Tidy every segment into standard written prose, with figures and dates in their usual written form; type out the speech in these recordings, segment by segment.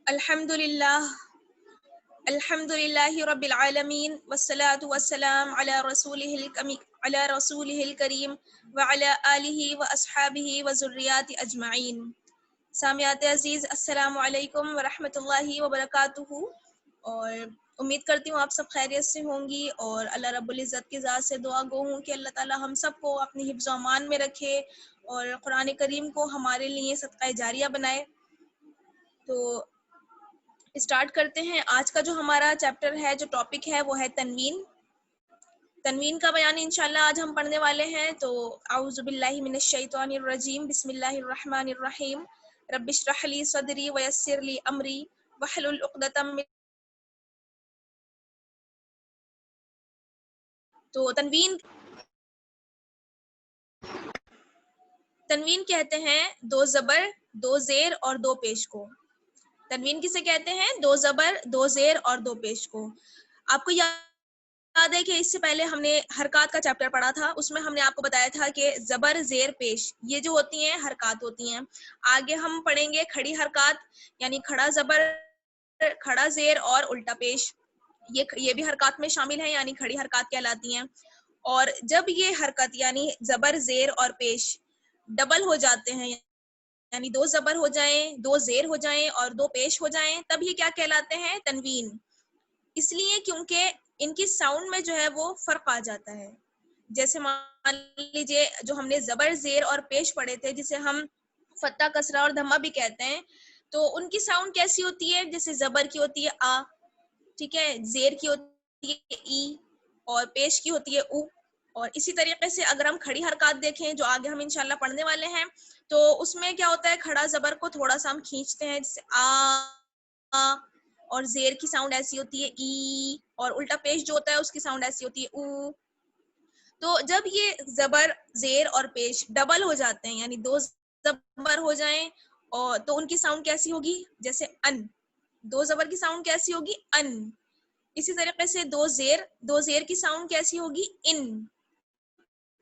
الحمدللہ رب العالمین والصلاة والسلام علی رسولہ الکریم وعلی آلہ واصحابہ وذریات اجمعین. سامعات عزیز، السلام علیکم ورحمۃ اللہ وبرکاتہ. اور امید کرتی ہوں آپ سب خیریت سے ہوں گی، اور اللہ رب العزت کی ذات سے دعا گو ہوں کہ اللہ تعالی ہم سب کو اپنی حفظ و امان میں رکھے اور قرآن کریم کو ہمارے لیے صدقہ جاریہ بنائے. تو اسٹارٹ کرتے ہیں. آج کا جو ہمارا چیپٹر ہے، جو ٹاپک ہے، وہ ہے تنوین. تنوین کا بیان انشاءاللہ آج ہم پڑھنے والے ہیں. تو اعوذ باللہ من الشیطان الرجیم، بسم اللہ الرحمن الرحیم. رب اشرح لی صدری ویسر لی امری واحلل عقدۃ من. تو تنوین کہتے ہیں دو زبر، دو زیر اور دو پیش کو. تنوین کسے کہتے ہیں؟ دو زبر، دو زیر اور دو پیش کو. آپ کو یاد ہے کہ اس سے پہلے ہم نے حرکات کا چیپٹر پڑھا تھا، اس میں ہم نے آپ کو بتایا تھا کہ زبر، زیر، پیش یہ جو ہوتی ہیں حرکات ہوتی ہیں. آگے ہم پڑھیں گے کھڑی حرکات، یعنی کھڑا زبر، کھڑا زیر اور الٹا پیش. یہ بھی حرکات میں شامل ہیں، یعنی کھڑی حرکات کہلاتی ہیں. اور جب یہ حرکت یعنی زبر، زیر اور پیش ڈبل ہو جاتے ہیں، یعنی دو زبر ہو جائیں، دو زیر ہو جائیں اور دو پیش ہو جائیں، تب یہ کیا کہلاتے ہیں؟ تنوین. اس لیے کیونکہ ان کی ساؤنڈ میں جو ہے وہ فرق آ جاتا ہے. جیسے مان لیجیے جو ہم نے زبر، زیر اور پیش پڑھے تھے، جسے ہم فتح، کسرہ اور دھما بھی کہتے ہیں، تو ان کی ساؤنڈ کیسی ہوتی ہے؟ جیسے زبر کی ہوتی ہے آ، ٹھیک ہے، زیر کی ہوتی ہے ای، اور پیش کی ہوتی ہے او. اور اسی طریقے سے اگر ہم کھڑی حرکات دیکھیں جو آگے ہم انشاءاللہ پڑھنے والے ہیں، تو اس میں کیا ہوتا ہے؟ کھڑا زبر کو تھوڑا سا ہم کھینچتے ہیں، جیسے آ، اور زیر کی ساؤنڈ ایسی ہوتی ہے ای، اور الٹا پیش جو ہوتا ہے اس کی ساؤنڈ ایسی ہوتی ہے او. تو جب یہ زبر، زیر اور پیش ڈبل ہو جاتے ہیں، یعنی دو زبر ہو جائیں، اور تو ان کی ساؤنڈ کیسی ہوگی؟ جیسے ان. دو زبر کی ساؤنڈ کیسی ہوگی؟ ان. اسی طریقے سے دو زیر کی ساؤنڈ کیسی ہوگی؟ ان.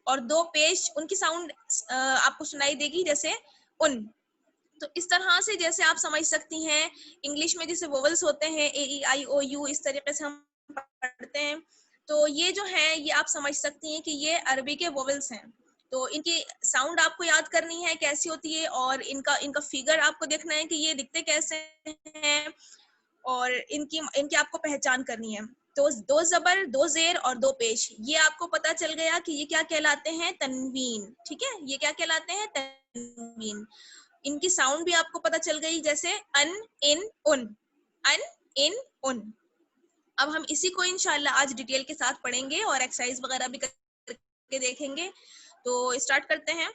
اور دو پیش، ان کی ساؤنڈ آپ کو سنائی دے گی جیسے ان. تو اس طرح سے جیسے آپ سمجھ سکتی ہیں انگلش میں جیسے ووولز ہوتے ہیں اے ای آئی او یو، اس طریقے سے ہم پڑھتے ہیں. تو یہ جو ہیں یہ آپ سمجھ سکتی ہیں کہ یہ عربی کے ووولز ہیں. تو ان کی ساؤنڈ آپ کو یاد کرنی ہے کیسی ہوتی ہے، اور ان کا فگر آپ کو دیکھنا ہے کہ یہ دکھتے کیسے ہیں، اور ان کی آپ کو پہچان کرنی ہے. تو دو زبر، دو زیر اور دو پیش، یہ آپ کو پتا چل گیا کہ یہ کیا کہلاتے ہیں؟ تنوین. ٹھیک ہے، یہ کیا کہلاتے ہیں؟ تنوین. ان کی ساؤنڈ بھی آپ کو پتا چل گئی، جیسے ان، ان، ان، ان، ان، ان. اب ہم اسی کو انشاءاللہ آج ڈیٹیل کے ساتھ پڑھیں گے اور ایکسرسائز وغیرہ بھی کر کے دیکھیں گے. تو اسٹارٹ کرتے ہیں.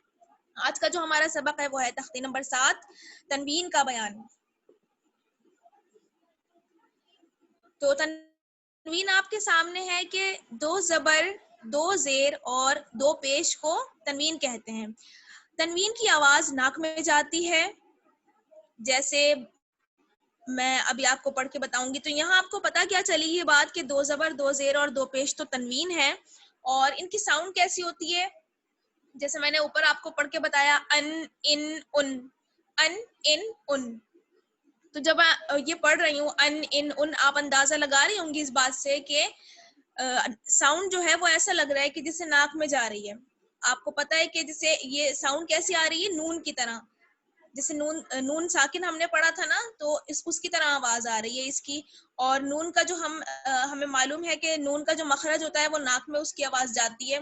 آج کا جو ہمارا سبق ہے وہ ہے تختی نمبر 7، تنوین کا بیان. تو تنوین آپ کے سامنے ہے کہ دو زبر، دو زیر اور دو پیش کو تنوین کہتے ہیں. تنوین کی آواز ناک میں جاتی ہے، جیسے میں ابھی آپ کو پڑھ کے بتاؤں گی. تو یہاں آپ کو پتا کیا چلی یہ بات کہ دو زبر، دو زیر اور دو پیش تو تنوین ہے، اور ان کی ساؤنڈ کیسی ہوتی ہے؟ جیسے میں نے اوپر آپ کو پڑھ کے بتایا، ان، ان، ان، ان، ان، ان. تو جب یہ پڑھ رہی ہوں ان، ان، ان، آپ اندازہ لگا رہی ہوں گی اس بات سے کہ ساؤنڈ جو ہے وہ ایسا لگ رہا ہے کہ جسے ناک میں جا رہی ہے. آپ کو پتا ہے کہ جسے یہ ساؤنڈ کیسی آ رہی ہے؟ نون کی طرح. جیسے نون ساکن ہم نے پڑھا تھا نا، تو اس کی طرح آواز آ رہی ہے اس کی. اور نون کا جو ہمیں معلوم ہے کہ نون کا جو مخرج ہوتا ہے وہ ناک میں اس کی آواز جاتی ہے.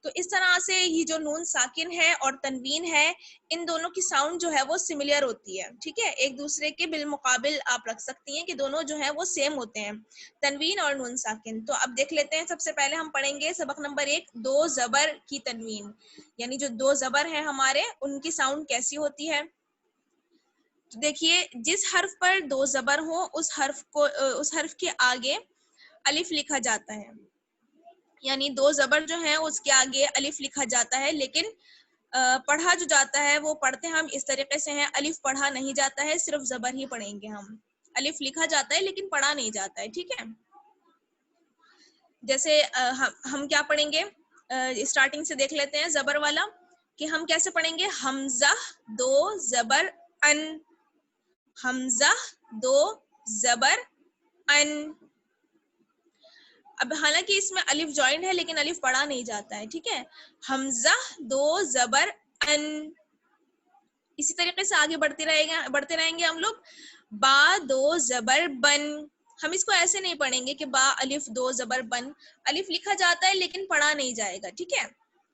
تو اس طرح سے یہ جو نون ساکن ہے اور تنوین ہے، ان دونوں کی ساؤنڈ جو ہے وہ سملر ہوتی ہے. ٹھیک ہے، ایک دوسرے کے بالمقابل آپ رکھ سکتی ہیں کہ دونوں جو ہیں وہ سیم ہوتے ہیں، تنوین اور نون ساکن. تو اب دیکھ لیتے ہیں. سب سے پہلے ہم پڑھیں گے سبق نمبر 1، دو زبر کی تنوین، یعنی جو دو زبر ہیں ہمارے ان کی ساؤنڈ کیسی ہوتی ہے. تو دیکھیے، جس حرف پر دو زبر ہو اس حرف کے آگے الف لکھا جاتا ہے، یعنی دو زبر جو ہیں اس کے آگے الف لکھا جاتا ہے، لیکن پڑھا جو جاتا ہے وہ پڑھتے ہم اس طریقے سے ہیں، الف پڑھا نہیں جاتا ہے، صرف زبر ہی پڑھیں گے ہم. الف لکھا جاتا ہے لیکن پڑھا نہیں جاتا ہے. ٹھیک ہے، جیسے ہم کیا پڑھیں گے؟ اسٹارٹنگ سے دیکھ لیتے ہیں زبر والا کہ ہم کیسے پڑھیں گے. حمزہ، دو زبر ان، حمزہ دو زبر ان. اب حالانکہ اس میں الف جوائنٹ ہے لیکن الف پڑھا نہیں جاتا ہے, ٹھیک ہے. حمزہ دو زبر ان. اسی طریقے سے آگے بڑھتے رہیں گے ہم لوگ. با دو زبر بن. ہم اس کو ایسے نہیں پڑھیں گے کہ با الف دو زبر بن. الف لکھا جاتا ہے لیکن پڑھا نہیں جائے گا, ٹھیک ہے.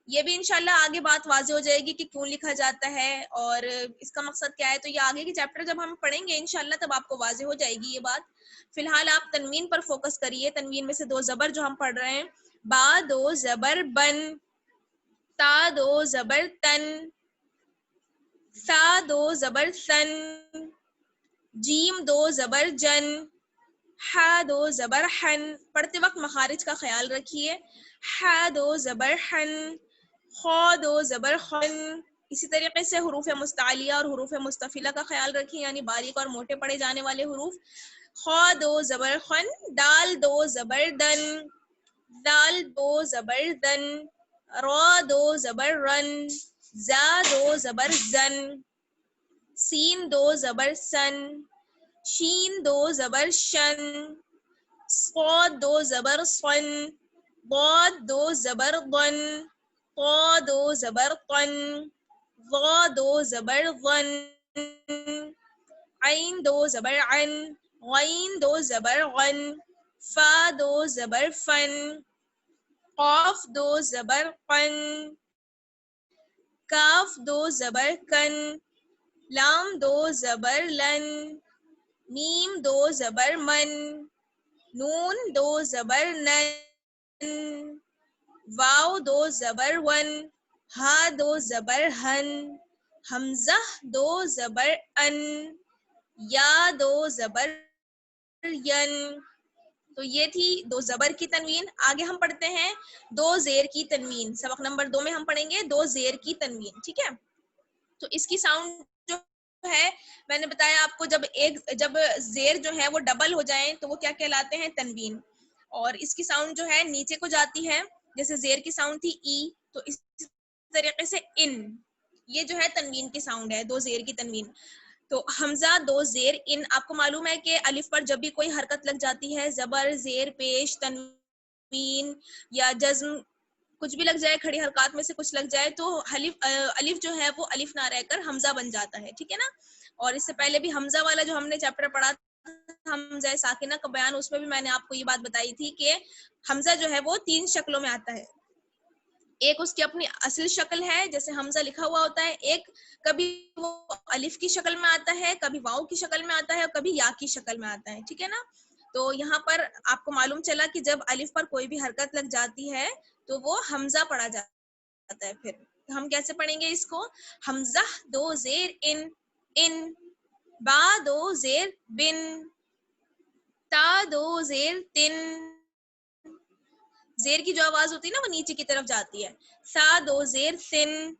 یہ بھی انشاءاللہ آگے بات واضح ہو جائے گی کہ کیوں لکھا جاتا ہے اور اس کا مقصد کیا ہے. تو یہ آگے کے چیپٹر جب ہم پڑھیں گے انشاءاللہ تب آپ کو واضح ہو جائے گی یہ بات. فی الحال آپ تنوین پر فوکس کریے. تنوین میں سے دو زبر جو ہم پڑھ رہے ہیں, با دو زبر بن, تا دو زبر تن, سا دو زبر سن, جیم دو زبر جن, ہا دو زبر حن. پڑھتے وقت مخارج کا خیال رکھیے. ہا دو زبر حن, خو دو زبر خن. اسی طریقے سے حروف مستعلیہ اور حروف مستفیلہ کا خیال رکھیں, یعنی باریک اور موٹے پڑھے جانے والے حروف. خو دو زبر خن, دال دو زبر دن, دال دو زبر دن, را دو زبر رن, زا دو زبر زن, سین دو زبر سن, شین دو زبر شن, صاد دو زبر صن, ضاد دو زبر ضن, طا دو زبر طن, ظا دو زبر ظن, عین دو زبر عن, غین دو زبر غن, فا دو زبر فن, قاف دو زبر قن, کاف دو زبر کن, لام دو زبر لن, میم دو زبر من, نون دو زبر نن, واو دو زبر ون, ہا دو زبر ہن, حمزہ دو زبر ان, یا دو زبر ین. تو یہ تھی دو زبر کی تنوین. آگے ہم پڑھتے ہیں دو زیر کی تنوین. سبق نمبر 2 میں ہم پڑھیں گے دو زیر کی تنوین, ٹھیک ہے. تو اس کی ساؤنڈ جو ہے میں نے بتایا آپ کو, جب زیر جو ہے وہ ڈبل ہو جائیں تو وہ کیا کہلاتے ہیں, تنوین. اور اس کی ساؤنڈ جو ہے نیچے کو جاتی ہے, جیسے زیر کی ساؤنڈ تھی ای, تو اس طریقے سے ان. یہ جو ہے تنوین کی ساؤنڈ ہے, دو زیر کی تنوین. تو حمزہ دو زیر ان. آپ کو معلوم ہے کہ الف پر جب بھی کوئی حرکت لگ جاتی ہے, زبر زیر پیش تنوین یا جزم کچھ بھی لگ جائے, کھڑی حرکات میں سے کچھ لگ جائے, تو الف جو ہے وہ الف نہ رہ کر حمزہ بن جاتا ہے, ٹھیک ہے نا. اور اس سے پہلے بھی حمزہ والا جو ہم نے چیپٹر پڑھا حمزہ ساکنہ کا بیان, اس میں بھی میں نے آپ کو یہ بات بتائی تھی کہ حمزہ جو ہے وہ 3 شکلوں میں آتا ہے. ایک اس کی اپنی اصل شکل ہے جیسے حمزہ لکھا ہوا ہوتا ہے, ایک کبھی وہ الف کی شکل میں آتا ہے, کبھی واؤ کی شکل میں آتا ہے, اور کبھی یا کی شکل میں آتا ہے, ٹھیک ہے نا. تو یہاں پر آپ کو معلوم چلا کہ جب الف پر کوئی بھی حرکت لگ جاتی ہے تو وہ حمزہ پڑھا جاتا ہے. پھر ہم کیسے پڑھیں گے اس کو, حمزہ دو زیر ان, ان, با دو زیر بن, تا دو زیر تن. زیر کی جو آواز ہوتی ہے نا وہ نیچے کی طرف جاتی ہے. سا دو زیر سن,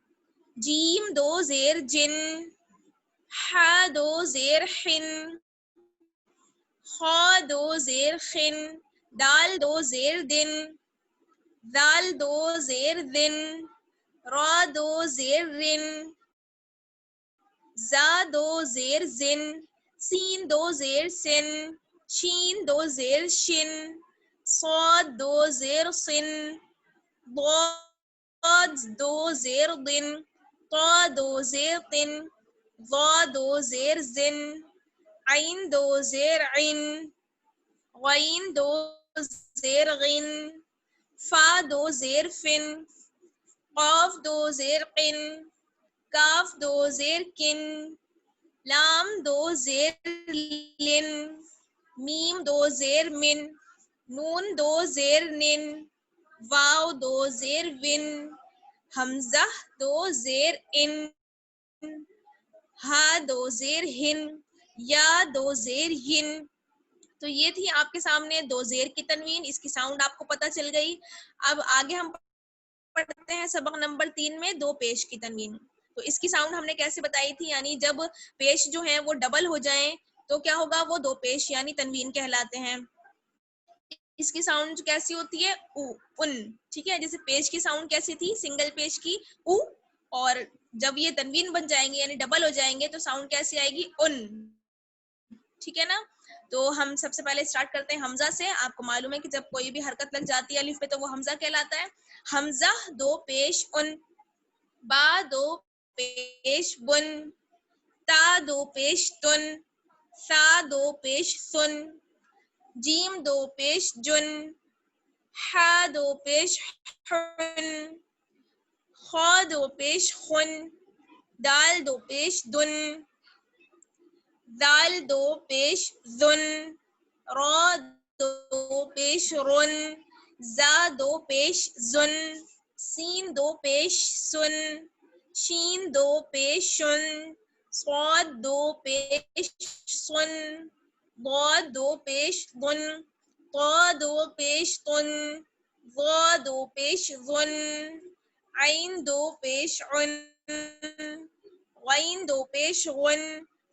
جیم دو زیر جن, ہا دو زیر حن, خا دو زیر خن, دال دو زیر دن, دال دو زیر دن, را دو زیر رن, زا دو زیر زن, سین دو زیر سن, شین دو زیر شن, صاد دو زیر صن, ضاد دو زیر ضن, طا دو زیر طن, ظا دو زیر زن, عین دو زیر عن, غین دو زیر غن, فا دو زیر فن, قاف دو زیر قن, کاف دو زیر کن, لام دو زیر لن, میم دو زیر من, نون دو زیر نن, واو دو زیر ون, حمزہ دو زیر ان, ہا دو زیر ہن, یا دو زیر ین. تو یہ تھی آپ کے سامنے دو زیر کی تنوین. اس کی ساؤنڈ آپ کو پتہ چل گئی. اب آگے ہم پڑھتے ہیں سبق نمبر 3 میں دو پیش کی تنوین. تو اس کی ساؤنڈ ہم نے کیسے بتائی تھی, یعنی جب پیش جو ہیں وہ ڈبل ہو جائیں تو کیا ہوگا, وہ دو پیش یعنی تنوین کہلاتے ہیں. اس کی ساؤنڈ کیسی ہوتی ہے, او, ان, ٹھیک ہے. جیسے پیش کی ساؤنڈ کیسی تھی, سنگل پیش کی او, اور جب یہ تنوین بن جائیں گے یعنی ڈبل ہو جائیں گے تو ساؤنڈ کیسی آئے گی, ان. ٹھیک ہے نا. تو ہم سب سے پہلے اسٹارٹ کرتے ہیں حمزہ سے. آپ کو معلوم ہے کہ جب کوئی بھی حرکت لگ جاتی ہے الف پہ تو وہ حمزہ کہلاتا ہے. حمزہ دو پیش ان، با دو پیش بن، تا دو پیش تن، ثا دو پیش سن، جیم دو پیش جن، حا دو پیش حن، خا دو پیش خن، دال دو پیش دن، دال دو پیش ذن، را دو پیش رن، زا دو پیش زن، سین دو پیش سن، شین دو پیش شن، صاد دو پیش سن، ضاد دو پیش ضن، طا دو پیش طن، ظا دو پیش ظن، عین دو پیش عن، غین دو پیش غن،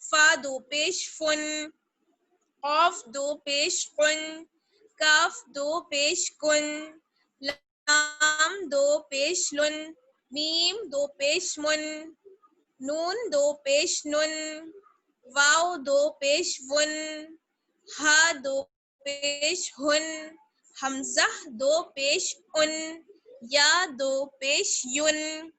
فا دو پیش فن، قاف دو پیش قن، کاف دو پیش کن، لام دو پیش لن، میم دو پیش من، نون دو پیش نن، واو دو پیش ون، ہا دو پیش ہن، حمزہ دو پیش ان، یا دو پیش یون.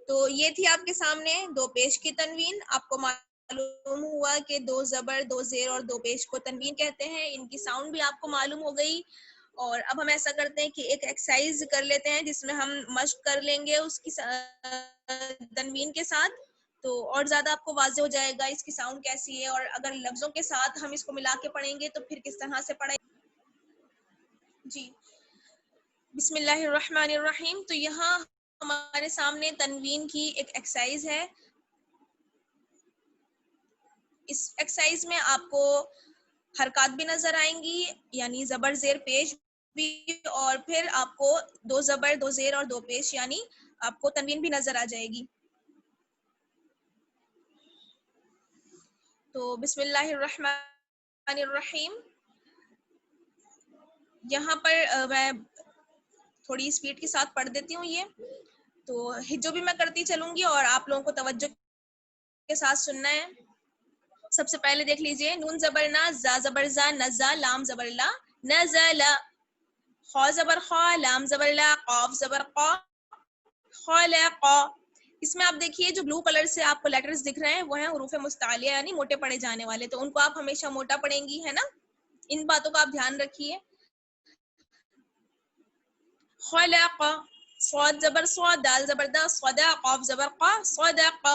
تو یہ تھی آپ کے سامنے دو پیش کی تنوین. آپ کو معلوم ہوا کہ دو زبر، دو زیر اور دو پیش کو تنوین کہتے ہیں. ان کی ساؤنڈ بھی آپ کو معلوم ہو گئی. اور اب ہم ایسا کرتے ہیں کہ ایک ایکسرسائز کر لیتے ہیں جس میں ہم مشق کر لیں گے اس کی تنوین کے ساتھ، تو اور زیادہ آپ کو واضح ہو جائے گا اس کی ساؤنڈ کیسی ہے. اور اگر لفظوں کے ساتھ ہم اس کو ملا کے پڑھیں گے تو پھر کس طرح سے پڑھیں. جی بسم اللہ الرحمن الرحیم. تو یہاں ہمارے سامنے تنوین کی ایک ایکسرسائز ہے. اس ایکسرسائز میں آپ کو حرکات بھی نظر آئیں گی، یعنی زبر زیر پیش بھی، اور پھر آپ کو دو زبر دو زیر اور دو پیش یعنی آپ کو تنوین بھی نظر آ جائے گی. تو بسم اللہ الرحمن الرحیم. یہاں پر میں تھوڑی اسپیڈ کے ساتھ پڑھ دیتی ہوں یہ، تو جو بھی میں کرتی چلوں گی اور آپ لوگوں کو توجہ کے ساتھ سننا ہے. سب سے پہلے دیکھ لیجئے، نون زبر نا، زا زبر زا، نزا، لام زبر لا، نزلا، خا زبر خا، لام زبر لا، قاف زبر قا، خلقا. اس میں آپ دیکھیے جو بلو کلر سے آپ کو لیٹرز دکھ رہے ہیں وہ ہیں حروف مستعلیہ یعنی موٹے پڑھے جانے والے، تو ان کو آپ ہمیشہ موٹا پڑھیں گی، ہے نا. ان باتوں کا آپ دھیان رکھیے. خلق، صاد زبر صاد، دال زبر دا، صدا، قاف زبر قا، صدق،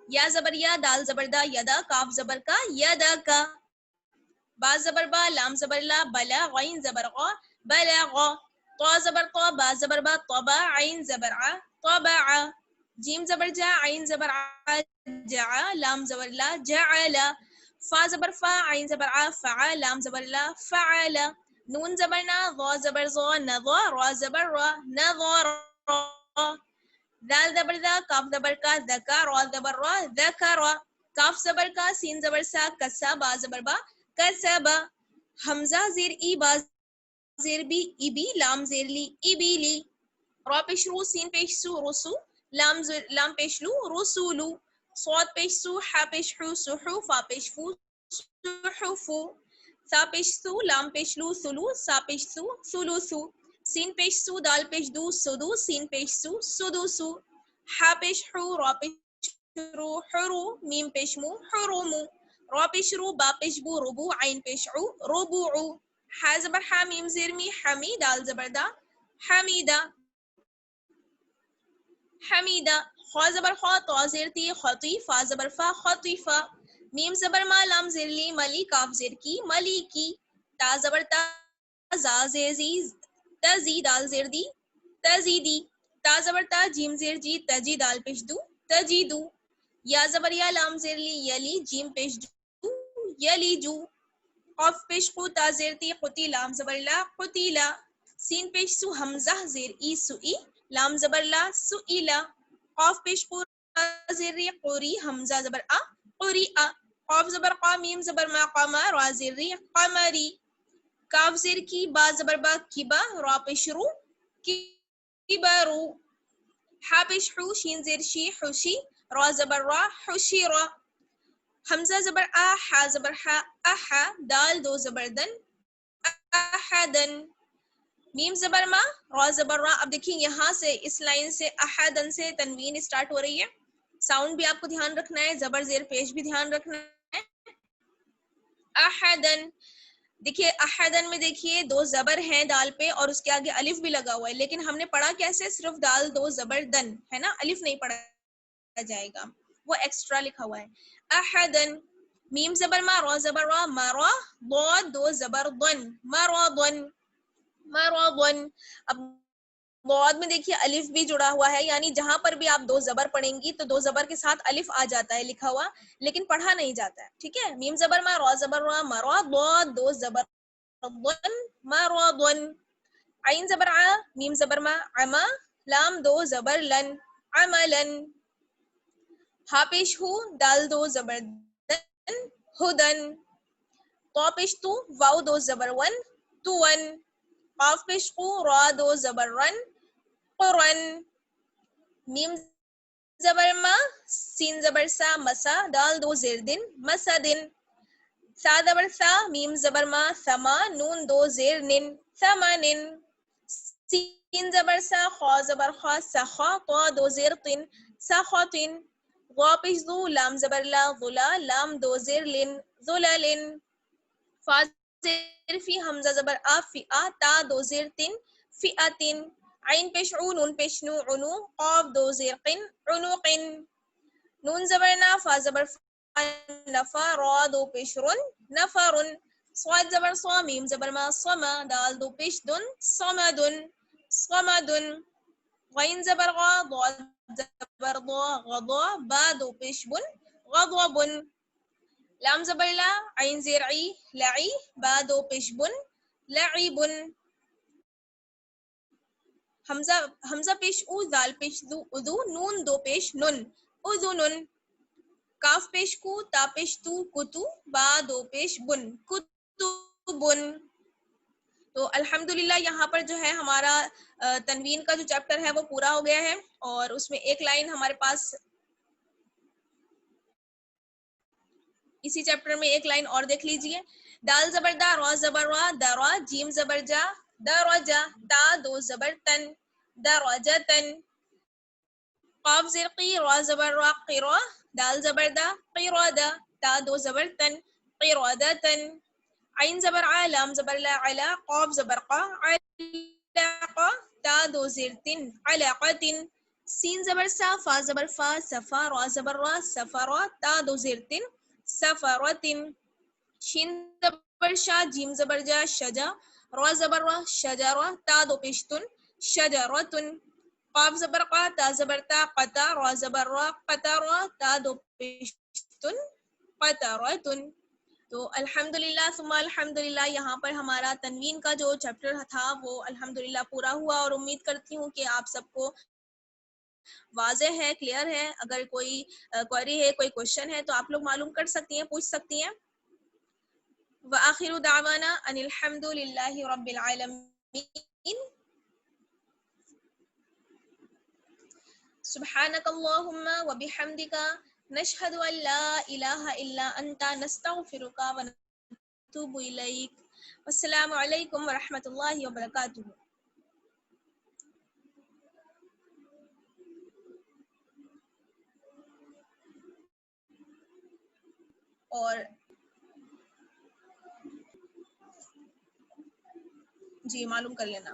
یا زبر یا، دال زبر دا، یدا، کاف زبر کا، یدک، با زبر با، لام زبر لا، بلا، غین زبر غا، بلغ، طا زبر طا، با زبر با، طبا، عین زبر ع، طبع، جیم زبر جا، عین زبر ع، جع، لام زبر لا، جعل، فا زبر فا، عین زبر ع، فع، لام زبر لا، فعل، نون زبر نا، ضا زبر ضا، نضا، را زبر را، نظر، دال زبر دا، کاف زبر کا، ذکا، را زبر را، ذکر، کاف زبر کا، سین زبر سا، کسا، با زبر با، کسبا، حمزہ زیر ای، با زیر بی، ابی، لام زیر لی، ابیلی، را پیش رو، سین پیش سو، رسو، لام پیش لو، رسولو، صاد پیش سو، حا پیش حو، سحو، فا پیش فو، سحفو، ثا پیش سو، لام پیش لو، سلو، سا پیش سو، سلوسو، سین پیش سو، دال پیش دو، سدو، سین پیش سو، سدوسو، حا پیش حو، را پیش رو، حرو، میم پیش مو، حرومو، را پیش رو، با پیش بو، ربو، عین پیش عو، ربوعو، حا زبر حا، میم زیر می، حمی، دال زبر دا، حمیدہ، حمیدہ، خا زبر خا، طا زیر تی، خطی، فا زبر فا، خطیفہ، میم زبر ما، لام زیر لی، ملی، کاف زیر کی، ملیکی، تا زبر تا، زا زیر زی، تزی، دال زیر دی، تزیدی، تا زبر تا، جیم زیر جی، تجی، دال پیش دو، تجیدو، یا زبر یا، لام زیر لی، یلی، جیم پیش جو، یلیجو، قاف پیش قو، تا زیر تی، قتی، لام زبر لا، قتیلا، سین پیش سو، حمزہ زیر ای، سوئی، لام زبر لا، سئیلا، قاف پیش قو، زیر ری، قوری، حمزہ زبر آ، قریآ، قاف زبر قا، میم زبر ما، قاما، را زیر ری، قمری، کاف زیر کی، با زبر با، کبا، را پیش رو، کبرو، حا پیش حو، شین زیر شی، حشی، را زبر را، حشیرا، حمزہ زبر آ، ہا زبر ہا، احا، دال دو زبر دن، احدن. میم زبر ما، را زبر را. اب دیکھیں یہاں سے اس لائن سے احدن سے تنوین اسٹارٹ ہو رہی ہے. ساؤنڈ بھی آپ کو دھیان رکھنا ہے، زبر زیر پیش بھی دھیان رکھنا ہے. احدن. دیکھیے احدن میں دیکھیے دو زبر ہیں دال پہ اور اس کے آگے الف بھی لگا ہوا ہے، لیکن ہم نے پڑھا کیسے؟ صرف دال دو زبر دن ہے نا، الف نہیں پڑھا جائے گا، وہ ایکسٹرا لکھا ہوا ہے. احدن. میم زبر ما، را زبر را، مرا، ضاد دو زبر ضن، مرضن، مرضن. اب ضاد میں دیکھیے الف بھی جڑا ہوا ہے، یعنی جہاں پر بھی آپ دو زبر پڑھیں گی تو دو زبر کے ساتھ الف آ جاتا ہے لکھا ہوا، لیکن پڑھا نہیں جاتا ہے. ٹھیک ہے. میم زبر ما، را زبر را، مرا، ضاد دو زبر ضن، مرضن. عین زبر ع، میم زبر ما، عما، لام دو زبر لن، عملن. ہا پیش ہو، دال دو زبر دن، ہدن. تو پیش تو، واو دو زبر ون، تو ون. قاف پیش قو، را دو زبر رن، قرن. میم زبر ما، سین زبر سا، مسا، دال دو زیر دن، مسدن. سا زبر سا، میم زبر ما، سما، نون دو زیر نن، ثمنن. سین زبر سا، خا زبر خا، سخا، طا دو زیر طن، سخطن. غا پیش دو، لام زبر لا، ظلا، لام دو زیر لن، ظللن. فا زیر فی، حمزہ زبر آ، فی آ، تا دو زیر تن، فئتن. عین پیش عو، نون پیش نو، عنو، قاف دو زیر قن، عنقن. نون زبر نا، فا زبر فا، نفا، را دو پیش رن، نفرن. صاد زبر صا، میم زبر ما، صما، دال دو پیش دن، صمدن، صمدن. غین زبر غا، ضاد زبر ضا، غضا، با دو پیش بن، غضبن. لام زبر لا، عین زیر عی، لعی، با دو پیش بن، لعبن. حمزہ پیش او، دال پیش دو، ادو، نون دو پیش نن، اذنن. کاف پیش کو، تا پیش تو، کتو، با دو پیش بن، کتبن. تو الحمدللہ یہاں پر جو ہے ہمارا تنوین کا جو چیپٹر ہے وہ پورا ہو گیا ہے، اور اس میں ایک لائن ہمارے پاس اسی چیپٹر میں ایک لائن اور دیکھ لیجئے. دال زبر دا، را زبر را، درا، جیم زبر جا، درجا، تا دو زبر تن، درجتن. قاف زیر قی، را زبر را، قرا، دال زبر دا، قرادا، تا دو زبر تن، قرادتن. عین زبر ع، لام زبر لا، علا، قاف زبر قا، علاقا، تا دو زیر تن، علاقتن. سین زبر سا، فا زبر فا، صفا، را زبر را، سفرا، تا دو زیر تن، سفرتن. شین زبر شا، جیم زبر جا، شجا، را زبر را، شجرا، تا دو پیشتن، شجرتن. قاف زبر قا، تا زبر تا، قتا، را زبر را، قطرا، تا دو پیشتن، قطرتن. تو الحمدللہ ثم الحمدللہ یہاں پر ہمارا تنوین کا جو چیپٹر تھا وہ الحمدللہ پورا ہوا، اور امید کرتی ہوں کہ آپ سب کو واضح ہے، کلیئر ہے. اگر کوئی کوئری ہے، کوئی کوشچن ہے تو آپ لوگ معلوم کر سکتی ہیں، پوچھ سکتی ہیں. وآخر دعوانا ان الحمد للہ رب العالمین. سبحانک اللہم وبحمدک نشہد ان لا الہ الا انت نستغفرک ونتوب الیک. السلام علیکم ورحمۃ اللہ وبرکاتہ. اور جی معلوم کر لینا.